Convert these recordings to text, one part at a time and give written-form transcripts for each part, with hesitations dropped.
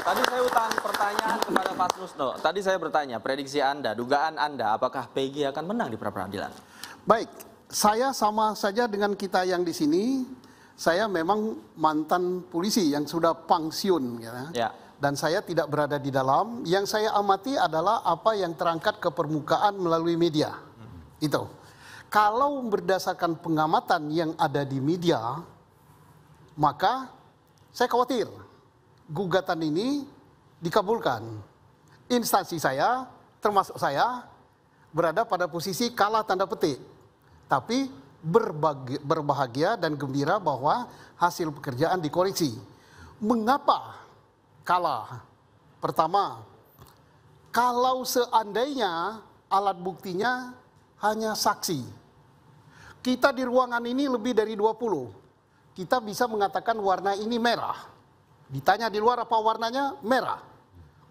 Tadi saya utang pertanyaan kepada Pak Susno. Tadi saya bertanya, prediksi Anda, dugaan Anda, apakah Peggy akan menang di pra-peradilan? Baik, saya sama saja dengan kita yang di sini. Saya memang mantan polisi yang sudah pensiun, Ya. dan saya tidak berada di dalam. Yang saya amati adalah apa yang terangkat ke permukaan melalui media. Itu. Kalau berdasarkan pengamatan yang ada di media, maka saya khawatir gugatan ini dikabulkan. Instansi saya, termasuk saya, berada pada posisi kalah tanda petik. Tapi berbahagia dan gembira bahwa hasil pekerjaan dikoreksi. Mengapa kalah? Pertama, kalau seandainya alat buktinya hanya saksi. Kita di ruangan ini lebih dari 20. Kita bisa mengatakan warna ini merah. Ditanya di luar apa warnanya? Merah.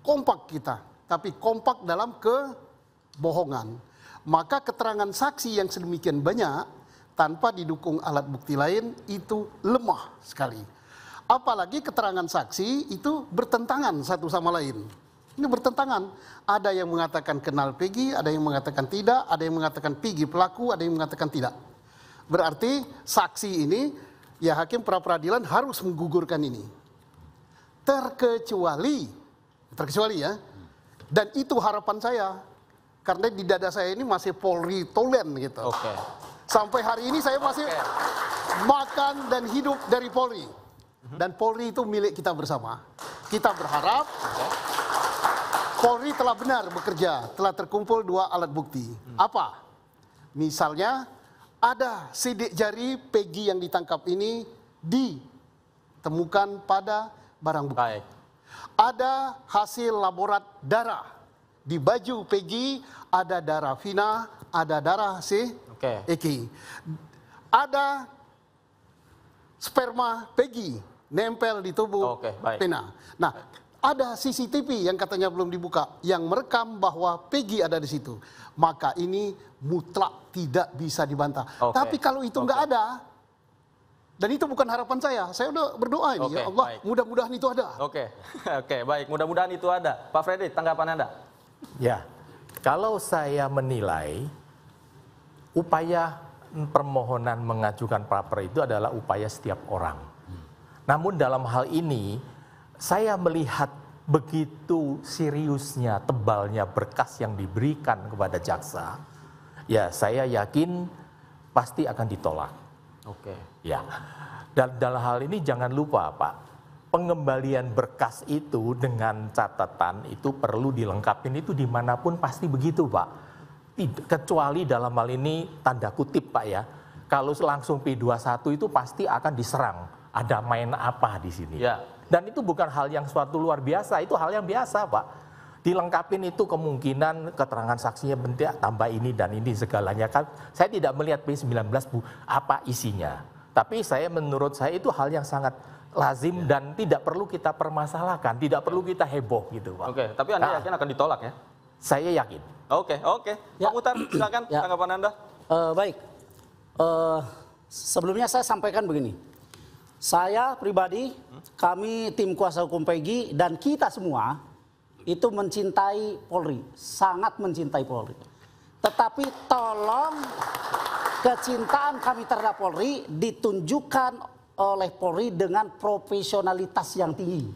Kompak kita, tapi kompak dalam kebohongan. Maka keterangan saksi yang sedemikian banyak tanpa didukung alat bukti lain itu lemah sekali. Apalagi keterangan saksi itu bertentangan satu sama lain. Ini bertentangan. Ada yang mengatakan kenal Peggy, ada yang mengatakan tidak, ada yang mengatakan Peggy pelaku, ada yang mengatakan tidak. Berarti saksi ini, ya hakim pra-peradilan harus menggugurkan ini. Terkecuali ya, dan itu harapan saya. Karena di dada saya ini masih Polri Tolen gitu. Oke. Sampai hari ini saya masih makan dan hidup dari Polri. Dan Polri itu milik kita bersama. Kita berharap Polri telah benar bekerja, telah terkumpul 2 alat bukti. Apa? Misalnya ada sidik jari Peggy yang ditangkap ini ditemukan pada barang bukti. Baik. Ada hasil laborat darah. Di baju Peggy ada darah Vina, ada darah Eki. Ada sperma Peggy nempel di tubuh Vina. Nah, ada CCTV yang katanya belum dibuka yang merekam bahwa Peggy ada di situ. Maka ini mutlak tidak bisa dibantah. Tapi kalau itu nggak ada, dan itu bukan harapan saya udah berdoa ini, ya Allah, mudah-mudahan itu ada. Oke, baik, mudah-mudahan itu ada. Pak Freddy, tanggapan Anda? Ya, kalau saya menilai upaya permohonan mengajukan pra-per itu adalah upaya setiap orang. Namun dalam hal ini, saya melihat begitu seriusnya, tebalnya berkas yang diberikan kepada jaksa, ya saya yakin pasti akan ditolak. Oke. Ya, dan dalam hal ini jangan lupa Pak, pengembalian berkas itu dengan catatan itu perlu dilengkapin itu dimanapun pasti begitu Pak. Kecuali dalam hal ini tanda kutip Pak ya, kalau langsung P21 itu pasti akan diserang. Ada main apa di sini? Ya. Dan itu bukan hal yang suatu luar biasa, itu hal yang biasa Pak. Dilengkapin itu kemungkinan keterangan saksinya bentuk tambah ini dan ini segalanya kan. Saya tidak melihat P19 apa isinya. Tapi menurut saya itu hal yang sangat lazim dan tidak perlu kita permasalahkan, tidak perlu kita heboh gitu Pak. Oke, tapi Anda yakin akan ditolak ya? Saya yakin. Oke. Ya. Pak Muhtar, silakan tanggapan Anda. Baik, sebelumnya saya sampaikan begini. Saya pribadi, kami tim kuasa hukum Peggy dan kita semua itu mencintai Polri, sangat mencintai Polri. Tetapi tolong kecintaan kami terhadap Polri ditunjukkan oleh Polri dengan profesionalitas yang tinggi.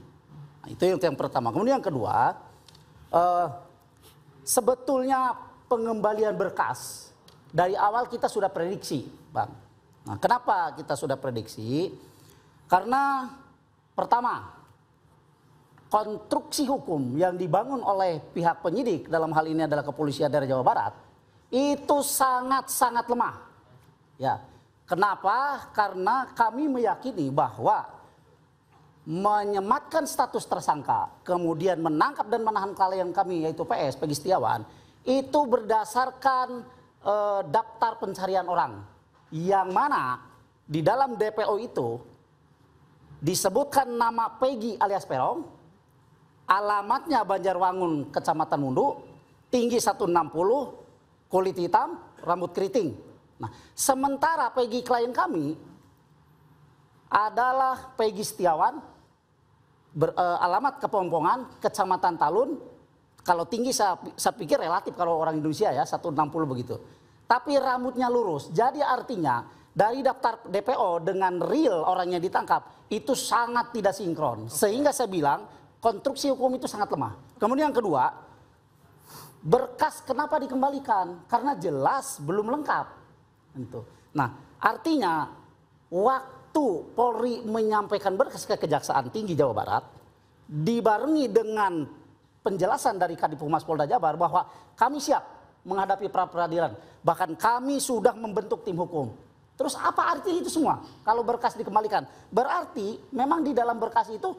Nah, itu yang pertama. Kemudian yang kedua, sebetulnya pengembalian berkas dari awal kita sudah prediksi, Bang. Nah, kenapa kita sudah prediksi? Karena pertama, konstruksi hukum yang dibangun oleh pihak penyidik dalam hal ini adalah kepolisian daerah Jawa Barat itu sangat-sangat lemah. Ya, kenapa? Karena kami meyakini bahwa menyematkan status tersangka, kemudian menangkap dan menahan klien kami yaitu PS, Peggy Setiawan, itu berdasarkan daftar pencarian orang. Yang mana di dalam DPO itu disebutkan nama Peggy alias Peron, alamatnya Banjarwangun, Kecamatan Mundu, tinggi 160, kulit hitam, rambut keriting. Nah, sementara Peggy klien kami adalah Peggy Setiawan, alamat Kepompongan, Kecamatan Talun. Kalau tinggi saya pikir relatif kalau orang Indonesia ya 160 begitu. Tapi rambutnya lurus. Jadi artinya dari daftar DPO dengan real orangnya ditangkap itu sangat tidak sinkron. Sehingga saya bilang konstruksi hukum itu sangat lemah. Kemudian yang kedua, berkas kenapa dikembalikan? Karena jelas belum lengkap. Nah, artinya waktu Polri menyampaikan berkas ke Kejaksaan Tinggi Jawa Barat dibarengi dengan penjelasan dari Kadif Humas Polda Jabar bahwa kami siap menghadapi pra-peradilan. Bahkan kami sudah membentuk tim hukum. Terus apa arti itu semua? Kalau berkas dikembalikan. Berarti memang di dalam berkas itu,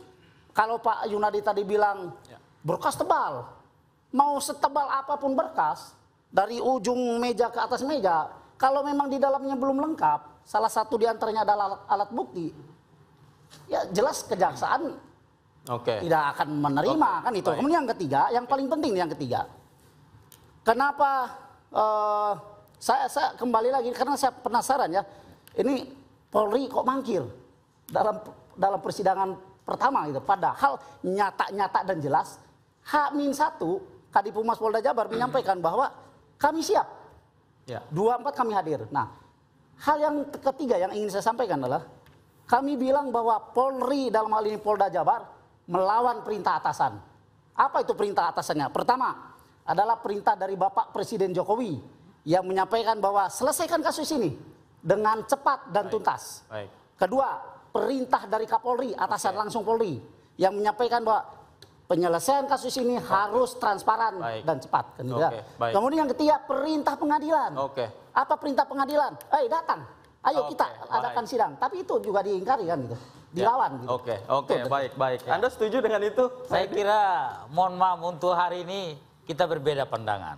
kalau Pak Yunadi tadi bilang berkas tebal. Mau setebal apapun berkas, dari ujung meja ke atas meja, kalau memang di dalamnya belum lengkap, salah satu di antaranya adalah alat bukti, ya jelas kejaksaan tidak akan menerima kan itu. Kemudian yang ketiga, yang paling penting yang ketiga, kenapa saya kembali lagi karena saya penasaran ya, ini Polri kok mangkir dalam persidangan pertama gitu, padahal nyata dan jelas H-1 Kadif Humas Polda Jabar menyampaikan bahwa kami siap, 24 kami hadir. Nah, hal yang ketiga yang ingin saya sampaikan adalah kami bilang bahwa Polri dalam hal ini Polda Jabar melawan perintah atasan. Apa itu perintah atasannya? Pertama adalah perintah dari Bapak Presiden Jokowi yang menyampaikan bahwa selesaikan kasus ini dengan cepat dan tuntas. Kedua, perintah dari Kapolri, atasan langsung Polri, yang menyampaikan bahwa penyelesaian kasus ini harus transparan dan cepat. Kemudian yang ketiga, perintah pengadilan. Apa perintah pengadilan? Datang, ayo kita adakan sidang. Tapi itu juga diingkari kan gitu. Dilawan gitu. Baik. Anda setuju dengan itu? Saya kira, mohon maaf untuk hari ini kita berbeda pandangan.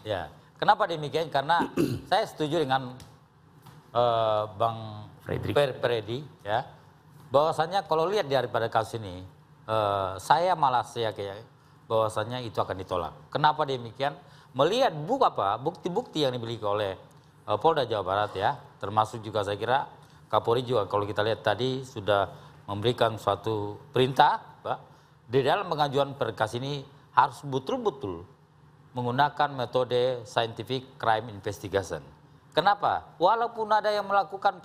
Ya, kenapa demikian? Karena saya setuju dengan Bang Freddy, ya, bahwasannya kalau lihat daripada kasus ini, saya malah yakin bahwasannya itu akan ditolak. Kenapa demikian? Melihat bukti-bukti yang dimiliki oleh Polda Jawa Barat, ya, termasuk juga saya kira Kapolri juga kalau kita lihat tadi sudah memberikan suatu perintah, di dalam pengajuan berkas ini harus betul-betul menggunakan metode scientific crime investigation. Kenapa? Walaupun ada yang melakukan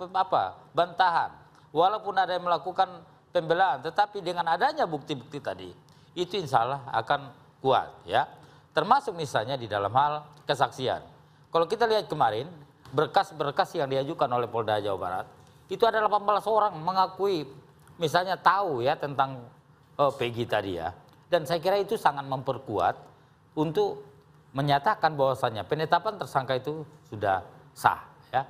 bantahan, walaupun ada yang melakukan pembelaan, tetapi dengan adanya bukti-bukti tadi, itu insya Allah akan kuat, ya. Termasuk misalnya di dalam hal kesaksian. Kalau kita lihat kemarin, berkas-berkas yang diajukan oleh Polda Jawa Barat, itu ada 18 orang mengakui, misalnya tahu ya tentang Peggy tadi ya. Dan saya kira itu sangat memperkuat untuk menyatakan bahwasannya penetapan tersangka itu sudah sah, ya.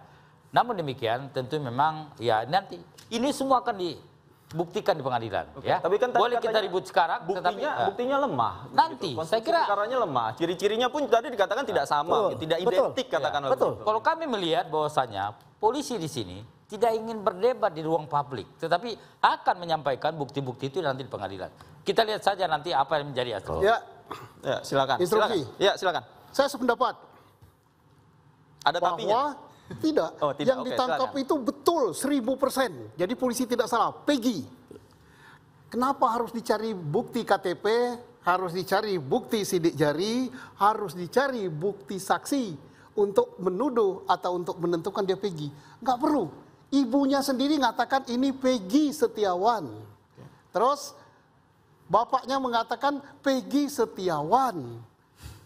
Namun demikian tentu memang ya nanti ini semua akan dibuktikan di pengadilan, ya. Tapi kan boleh kita ribut sekarang, buktinya lemah. Nanti gitu. saya kira perkaranya lemah. Ciri-cirinya pun tadi dikatakan tidak sama, tidak identik katakanlah. Kalau kami melihat bahwasannya polisi di sini tidak ingin berdebat di ruang publik, tetapi akan menyampaikan bukti-bukti itu nanti di pengadilan. Kita lihat saja nanti apa yang menjadi asal. Ya, silakan. instruksi. Silakan. Saya sependapat. Ada tapinya? Tidak. Tidak. Yang ditangkap itu betul 1000%. Jadi polisi tidak salah. Peggy. Kenapa harus dicari bukti KTP, harus dicari bukti sidik jari, harus dicari bukti saksi untuk menuduh atau untuk menentukan dia Peggy? Nggak perlu. Ibunya sendiri mengatakan ini Peggy Setiawan. Terus bapaknya mengatakan Peggy Setiawan.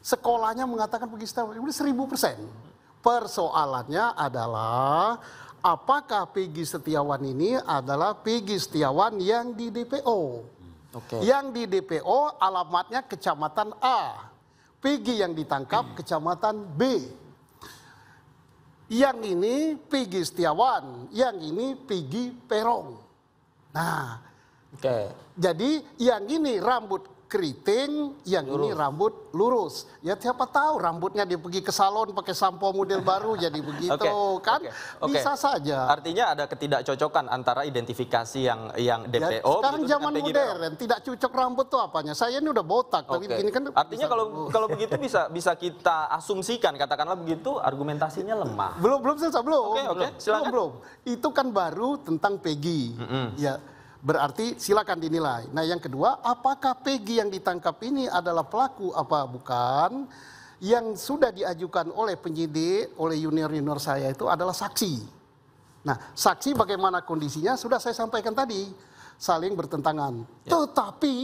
Sekolahnya mengatakan Peggy Setiawan. Udah 1000%. Persoalannya adalah apakah Peggy Setiawan ini adalah Peggy Setiawan yang di DPO. Yang di DPO alamatnya Kecamatan A. Peggy yang ditangkap Kecamatan B. Yang ini Peggy Setiawan, yang ini Peggy Perong. Nah, jadi yang ini rambut keriting, yang ini rambut lurus. Ya siapa tahu rambutnya dia pergi ke salon pakai sampo model baru jadi begitu kan? Bisa saja. Artinya ada ketidakcocokan antara identifikasi yang DPO. Ya, sekarang zaman modern, tidak cocok rambut tuh apanya? Saya ini udah botak, tapi begini kan. Artinya kalau begitu bisa kita asumsikan, katakanlah begitu, argumentasinya lemah. Belum selesai, belum. Silakan. Belum. Itu kan baru tentang Peggy. Ya. Berarti silakan dinilai. Nah yang kedua, apakah Peggy yang ditangkap ini adalah pelaku apa bukan? Yang sudah diajukan oleh penyidik, oleh junior-junior saya itu adalah saksi. Nah saksi bagaimana kondisinya sudah saya sampaikan tadi. Saling bertentangan. Tetapi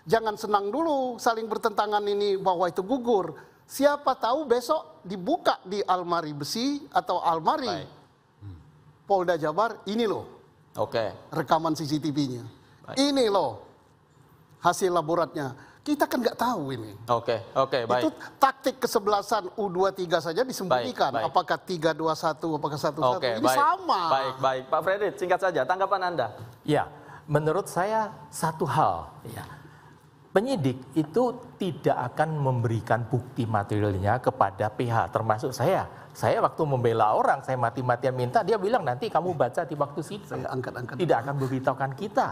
jangan senang dulu saling bertentangan ini bahwa itu gugur. Siapa tahu besok dibuka di almari besi atau almari Polda Jabar, ini loh. Oke. Rekaman CCTV-nya. Ini loh hasil laboratnya. Kita kan nggak tahu ini. Oke, baik. Itu taktik kesebelasan U23 saja disembunyikan. Baik, baik. Apakah 3-2-1, apakah 1-1. Oke, Ini baik. sama. Baik. Pak Fredrik, singkat saja tanggapan Anda. Ya, menurut saya satu hal, ya, penyidik itu tidak akan memberikan bukti materialnya kepada PH, termasuk saya. Saya waktu membela orang, saya mati-matian minta, dia bilang nanti kamu baca di waktu sidang. Saya angkat-angkat. Tidak akan memberitahukan kita.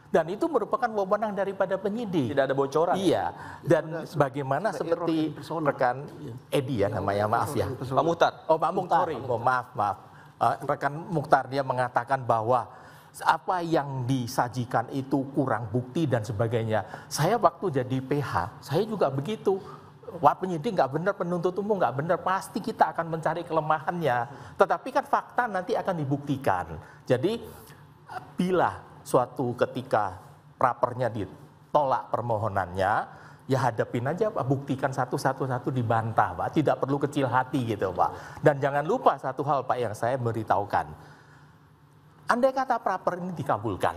Dan itu merupakan wewenang daripada penyidik. Tidak ada bocoran. Iya. Dan bagaimana seperti rekan Edi ya namanya, maaf ya. Pak Muhtar. Oh Pak Mukhtar, oh, maaf. Rekan Mukhtar dia mengatakan bahwa apa yang disajikan itu kurang bukti dan sebagainya. Saya waktu jadi PH, saya juga begitu. Wah penyidik nggak benar, penuntut umum nggak benar, pasti kita akan mencari kelemahannya. Tetapi kan fakta nanti akan dibuktikan. Jadi bila suatu ketika prapernya ditolak permohonannya, ya hadapin aja Pak, buktikan satu-satu dibantah Pak, tidak perlu kecil hati gitu Pak. Dan jangan lupa satu hal Pak yang saya beritahukan, andai kata praper ini dikabulkan,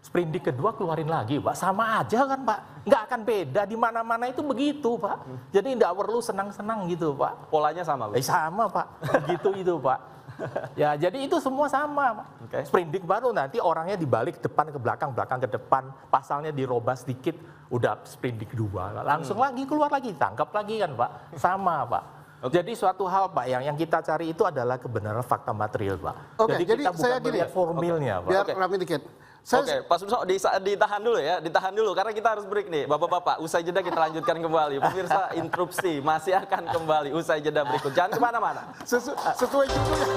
sprindik kedua keluarin lagi Pak, sama aja kan Pak, nggak akan beda, di mana-mana itu begitu Pak. Jadi nggak perlu senang-senang gitu Pak. Polanya sama, Pak. Sama Pak, begitu itu Pak. Ya jadi itu semua sama Pak. Oke. Sprindik baru nanti orangnya dibalik depan ke belakang, belakang ke depan, pasalnya dirobah sedikit, udah sprindik dua, langsung lagi keluar lagi, tangkap lagi kan Pak, sama Pak. Jadi suatu hal Pak yang kita cari itu adalah kebenaran fakta material Pak. Oke, jadi kita bukan saya gini, melihat formilnya Pak. Biar Oke. rame dikit. Oke, Pak Sumso ditahan dulu ya, ditahan dulu karena kita harus break nih. Bapak-bapak, usai jeda kita lanjutkan kembali. Pemirsa, interupsi masih akan kembali usai jeda berikut. Jangan kemana-mana. Sesuai judulnya.